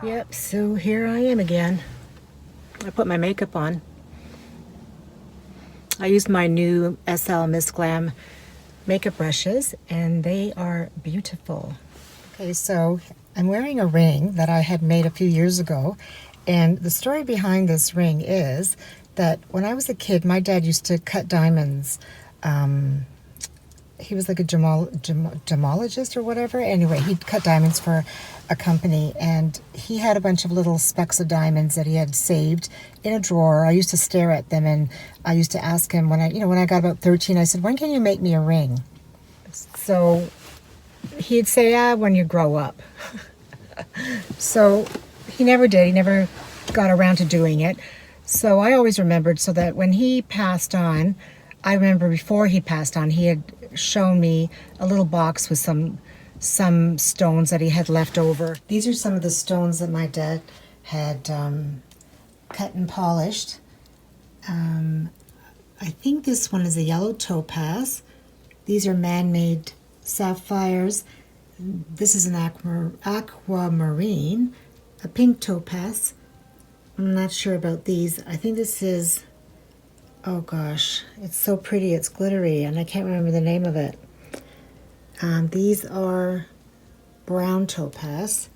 Yep, so here I am again. I put my makeup on. I used my new SL Miss Glam makeup brushes and they are beautiful. Okay, so I'm wearing a ring that I had made a few years ago, and the story behind this ring is that when I was a kid, my dad used to cut diamonds. He was like a gemologist or whatever. Anyway, he'd cut diamonds for a company, and he had a bunch of little specks of diamonds that he had saved in a drawer. I used to stare at them, and I used to ask him when I got about 13, I said, "When can you make me a ring?" So he'd say, when you grow up. So he never did. He never got around to doing it. So I always remembered, so that when he passed on, I remember before he passed on, he had shown me a little box with some stones that he had left over. These are some of the stones that my dad had cut and polished. I think this one is a yellow topaz. These are man-made sapphires. This is an aquamarine, a pink topaz. I'm not sure about these. I think this is, oh gosh, it's so pretty, it's glittery, and I can't remember the name of it. These are brown topaz.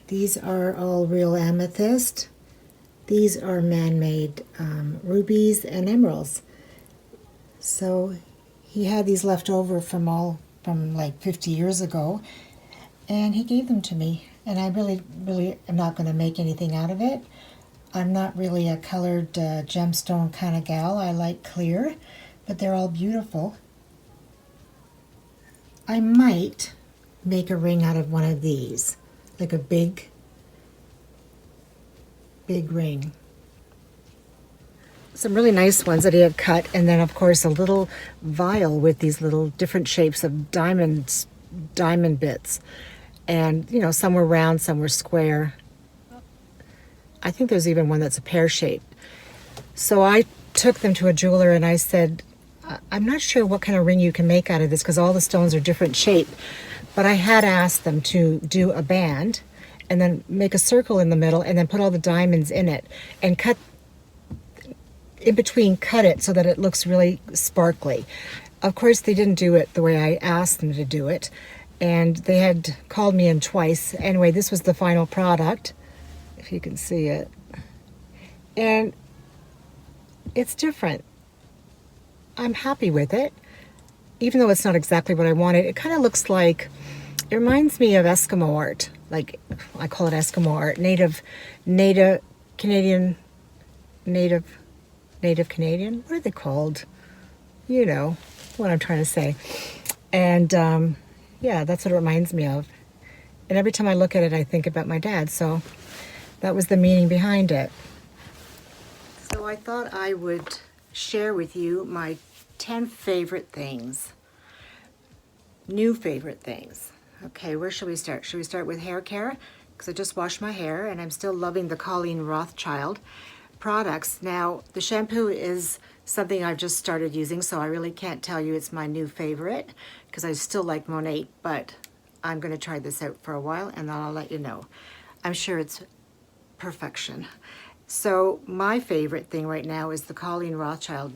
These are all real amethyst. These are man-made rubies and emeralds. So he had these left over from like 50 years ago, and he gave them to me. And I really am not going to make anything out of it. I'm not really a colored gemstone kind of gal. I like clear, but they're all beautiful. I might make a ring out of one of these, like a big ring. Some really nice ones that he had cut, and then of course a little vial with these little different shapes of diamond bits. And some were round, some were square. I think there's even one that's a pear shaped. So I took them to a jeweler and I said, I'm not sure what kind of ring you can make out of this because all the stones are different shape. But I had asked them to do a band and then make a circle in the middle and then put all the diamonds in it and cut it so that it looks really sparkly. Of course, they didn't do it the way I asked them to do it. And they had called me in twice. Anyway, this was the final product, if you can see it. And it's different. I'm happy with it. Even though it's not exactly what I wanted, it kind of looks like, it reminds me of Eskimo art. Like, I call it Eskimo art. Native Canadian. What are they called? You know what I'm trying to say. And yeah, that's what it reminds me of. And every time I look at it, I think about my dad. So that was the meaning behind it. So I thought I would share with you my 10 favorite things. New favorite things. Okay, where should we start? Should we start with hair care? Because I just washed my hair and I'm still loving the Colleen Rothchild products. Now, the shampoo is something I've just started using, so I really can't tell you it's my new favorite because I still like Monat, but I'm going to try this out for a while and then I'll let you know. I'm sure it's perfection. So my favorite thing right now is the Colleen Rothchild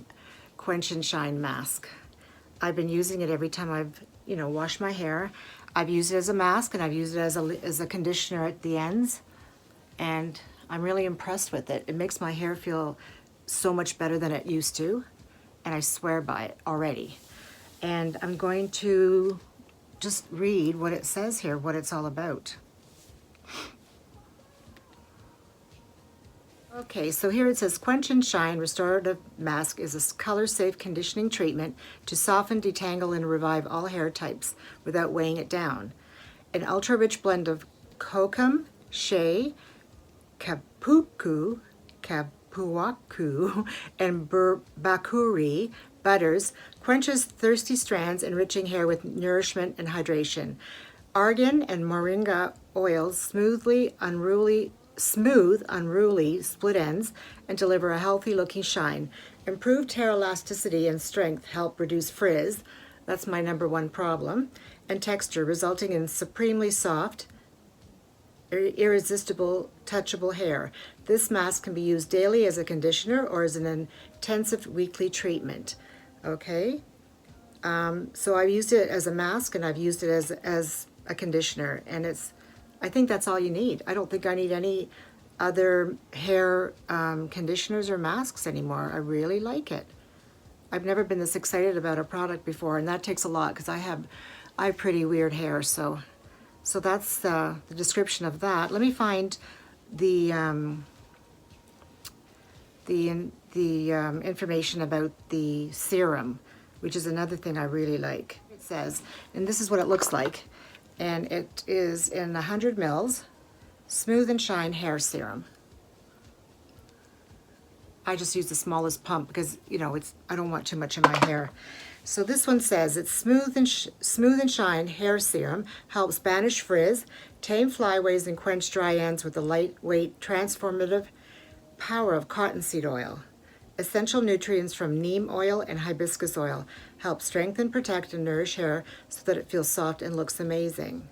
Quench and Shine Mask. I've been using it every time I've washed my hair. I've used it as a mask and I've used it as a conditioner at the ends, and I'm really impressed with it. It makes my hair feel so much better than it used to, and I swear by it already. And I'm going to just read what it says here, what it's all about. Okay, so here it says, Quench and Shine Restorative Mask is a color-safe conditioning treatment to soften, detangle, and revive all hair types without weighing it down. An ultra-rich blend of kokum, shea, kapuaku, and bakuri butters quenches thirsty strands, enriching hair with nourishment and hydration. Argan and moringa oils smooth, unruly split ends and deliver a healthy looking shine. Improved hair elasticity and strength help reduce frizz, that's my #1 problem, and texture, resulting in supremely soft, irresistible, touchable hair. This mask can be used daily as a conditioner or as an intensive weekly treatment. Okay, so I've used it as a mask and I've used it as a conditioner, and I think that's all you need. I don't think I need any other hair conditioners or masks anymore. I really like it. I've never been this excited about a product before, and that takes a lot because I have pretty weird hair. So that's the description of that. Let me find the information about the serum, which is another thing I really like. It says, and this is what it looks like, and it is in 100 mils, Smooth and Shine Hair Serum. I just use the smallest pump because, you know, I don't want too much in my hair. So this one says it's Smooth and Shine Hair Serum, helps banish frizz, tame flyaways, and quench dry ends with the lightweight, transformative power of cottonseed oil. Essential nutrients from neem oil and hibiscus oil help strengthen, protect, and nourish hair so that it feels soft and looks amazing.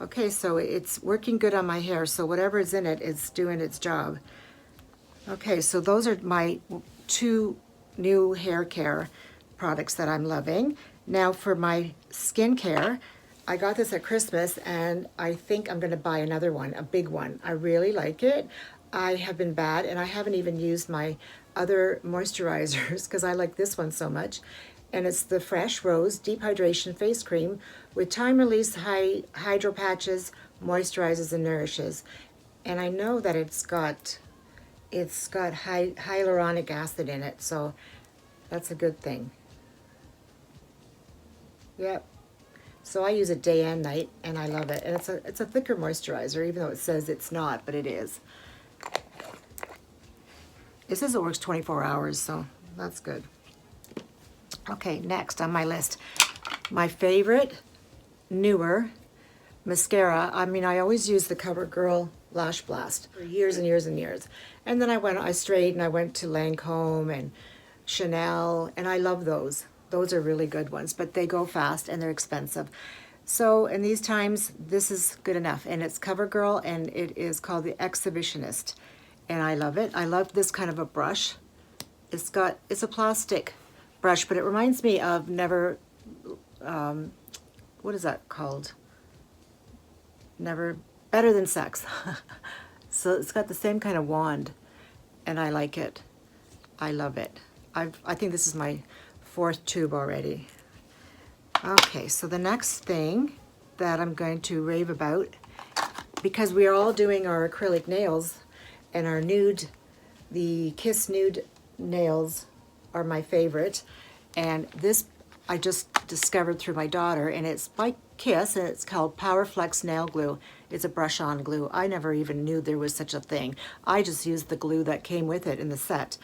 Okay, so it's working good on my hair, so whatever is in it is doing its job. Okay, so those are my 2 new hair care products that I'm loving. Now for my skincare, I got this at Christmas and I think I'm gonna buy another one, a big one. I really like it. I have been bad and I haven't even used my other moisturizers because I like this one so much. And it's the Fresh Rose Deep Hydration Face Cream with time-release hydro patches, moisturizes and nourishes. And I know that it's got hyaluronic acid in it, so that's a good thing. Yep. So I use it day and night, and I love it. And it's a thicker moisturizer, even though it says it's not, but it is. It says it works 24 hours, so that's good. Okay, next on my list, my favorite newer mascara. I mean, I always use the Covergirl Lash Blast for years and years and years. And then I strayed and I went to Lancome and Chanel, and I love those. Those are really good ones, but they go fast and they're expensive. So in these times, this is good enough. And it's CoverGirl, and it is called the Exhibitionist. And I love it. I love this kind of a brush. It's a plastic brush, but it reminds me of what is that called? Better Than Sex. So it's got the same kind of wand, and I like it. I love it. I think this is my 4th tube already. Okay, so the next thing that I'm going to rave about, because we are all doing our acrylic nails, and our Nude, the Kiss Nude nails are my favorite. And this I just discovered through my daughter, and it's by Kiss, and it's called Power Flex Nail Glue. It's a brush-on glue. I never even knew there was such a thing. I just used the glue that came with it in the set.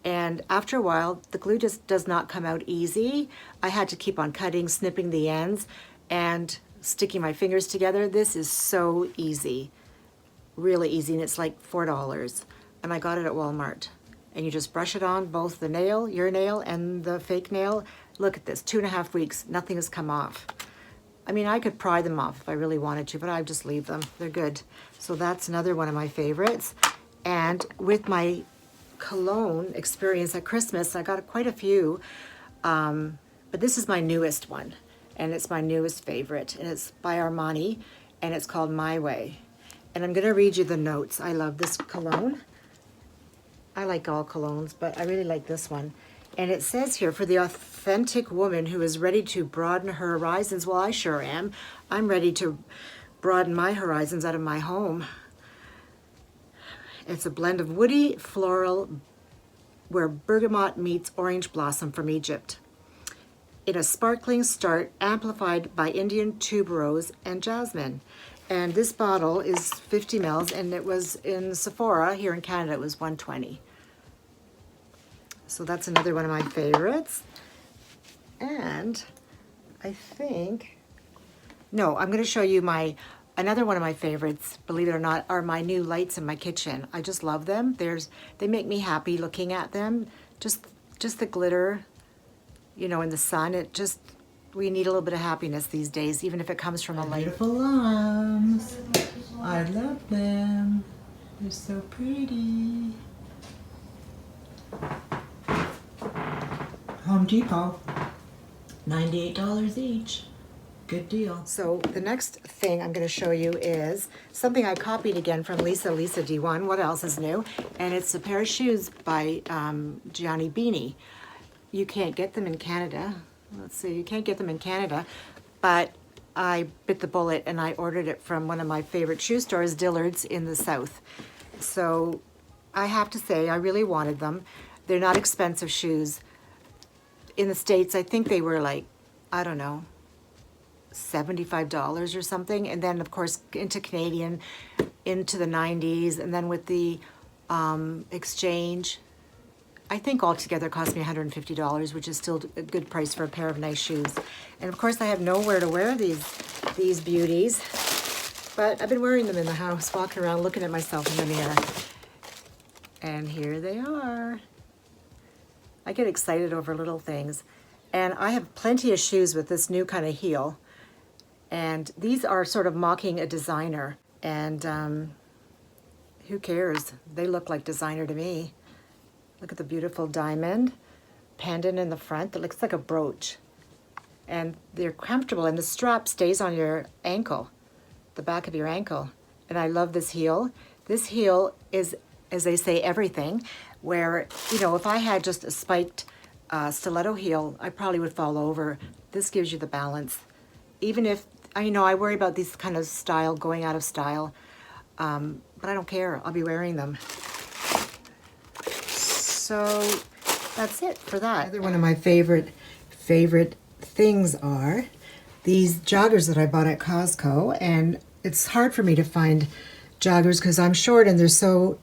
And after a while, the glue just does not come out easy. I had to keep on cutting, snipping the ends, and sticking my fingers together. This is so easy, really easy, and it's like $4. And I got it at Walmart. And you just brush it on, both the nail, your nail, and the fake nail. Look at this, 2.5 weeks, nothing has come off. I mean, I could pry them off if I really wanted to, but I just leave them. They're good. So that's another one of my favorites. And with my cologne experience at Christmas, I got quite a few, but this is my newest one, and it's my newest favorite, and it's by Armani, and it's called My Way. And I'm gonna read you the notes. I love this cologne. I like all colognes, but I really like this one. And it says here, for the authentic woman who is ready to broaden her horizons. Well, I sure am. I'm ready to broaden my horizons out of my home. It's a blend of woody floral where bergamot meets orange blossom from Egypt. In a sparkling start amplified by Indian tuberose and jasmine. And this bottle is 50 mils, and it was in Sephora here in Canada, it was $120. So that's another one of my favorites. And I think, no, I'm going to show you another one of my favorites, believe it or not, are my new lights in my kitchen. I just love them. They make me happy looking at them. Just the glitter, you know, in the sun, it just We need a little bit of happiness these days, even if it comes from a light. Beautiful lambs. I love them. They're so pretty. Home Depot. $98 each. Good deal. So the next thing I'm going to show you is something I copied again from Lisa D1. What else is new? And it's a pair of shoes by Gianni Biani. You can't get them in Canada. Let's see, you can't get them in Canada, but I bit the bullet and I ordered it from one of my favorite shoe stores, Dilliards in the South. So I have to say, I really wanted them. They're not expensive shoes. In the States, I think they were like, I don't know, $75 or something. And then, of course, into Canadian, into the 90s. And then with the exchange, I think altogether it cost me $150, which is still a good price for a pair of nice shoes. And of course, I have nowhere to wear these beauties, but I've been wearing them in the house, walking around, looking at myself in the mirror. And here they are. I get excited over little things. And I have plenty of shoes with this new kind of heel. And these are sort of mocking a designer. And who cares? They look like designer to me. Look at the beautiful diamond pendant in the front that looks like a brooch. And they're comfortable, and the strap stays on your ankle, the back of your ankle. And I love this heel. This heel is, as they say, everything, where, you know, if I had just a spiked stiletto heel, I probably would fall over. This gives you the balance. Even if, you know, I worry about these kind of style, going out of style, but I don't care. I'll be wearing them. So that's it for that. Another one of my favorite things are these joggers that I bought at Costco, and it's hard for me to find joggers because I'm short and they're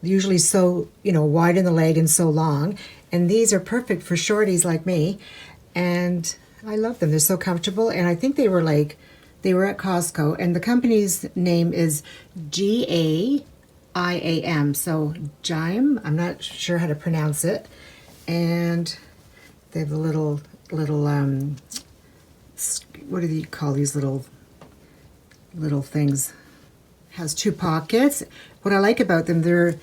usually so, you know, wide in the leg and so long. And these are perfect for shorties like me, and I love them. They're so comfortable, and I think they were at Costco, and the company's name is GAIAM. So Giam, I'm not sure how to pronounce it. And they have the little what do you call these little things? Has two pockets. What I like about them, they're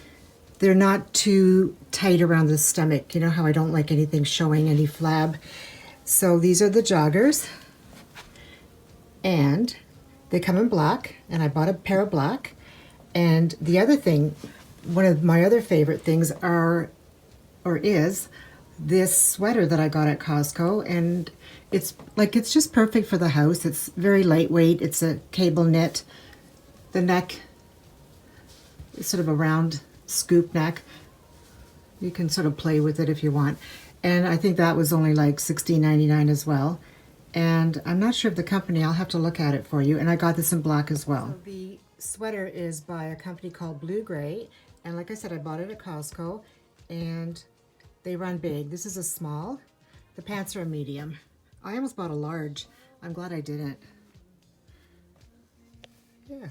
not too tight around the stomach. You know how I don't like anything showing any flab. So these are the joggers, and they come in black, and I bought a pair of black. And the other thing, one of my other favorite things is this sweater that I got at Costco, and it's just perfect for the house. It's very lightweight. It's a cable knit. The neck is sort of a round scoop neck. You can sort of play with it if you want. And I think that was only like $16.99 as well. And I'm not sure of the company. I'll have to look at it for you. And I got this in black as well. So the sweater is by a company called Blue Gray. And like I said, I bought it at Costco. And they run big. This is a small. The pants are a medium. I almost bought a large. I'm glad I didn't. Yeah.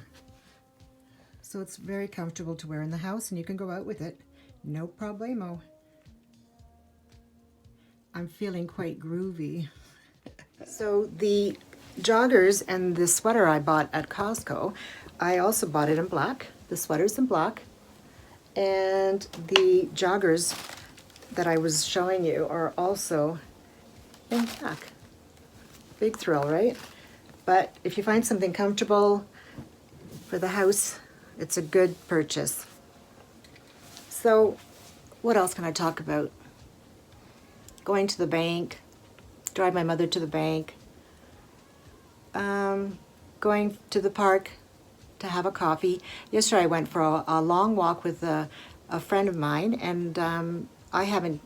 So it's very comfortable to wear in the house, and you can go out with it. No problemo. I'm feeling quite groovy. So the joggers and the sweater I bought at Costco, I also bought it in black. The sweater's in black. And the joggers that I was showing you are also in black. Big thrill, right? But if you find something comfortable for the house, it's a good purchase. So what else can I talk about? Going to the bank, drive my mother to the bank, going to the park to have a coffee. Yesterday I went for a long walk with a friend of mine, and I haven't,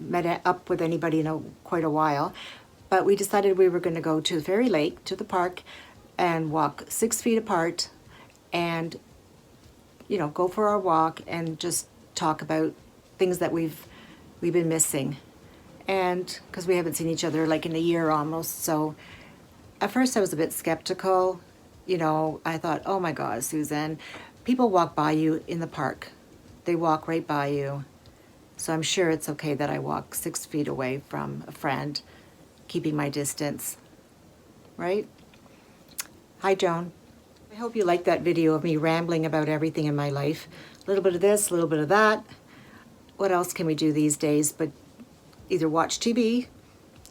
met up with anybody in quite a while, but we decided we were going to go to Fairy Lake, to the park, and walk 6 feet apart, and go for our walk and just talk about things that we've been missing. And because we haven't seen each other like in a year almost, so at first I was a bit skeptical. I thought, oh my God, Suzanne, people walk by you in the park. They walk right by you. So I'm sure it's okay that I walk 6 feet away from a friend, keeping my distance. right? Hi, Joan. I hope you liked that video of me rambling about everything in my life. A little bit of this, a little bit of that. What else can we do these days but either watch TV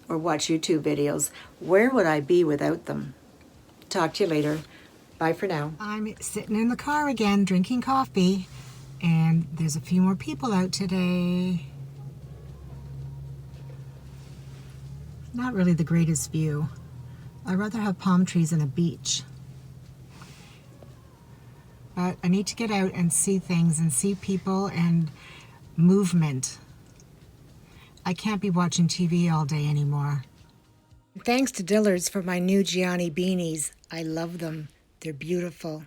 or watch YouTube videos? Where would I be without them? Talk to you later. Bye for now. I'm sitting in the car again drinking coffee, and there's a few more people out today. Not really the greatest view. I'd rather have palm trees and a beach. But I need to get out and see things and see people and movement. I can't be watching TV all day anymore. Thanks to Dilliards for my new Gianni beanies. I love them. They're beautiful.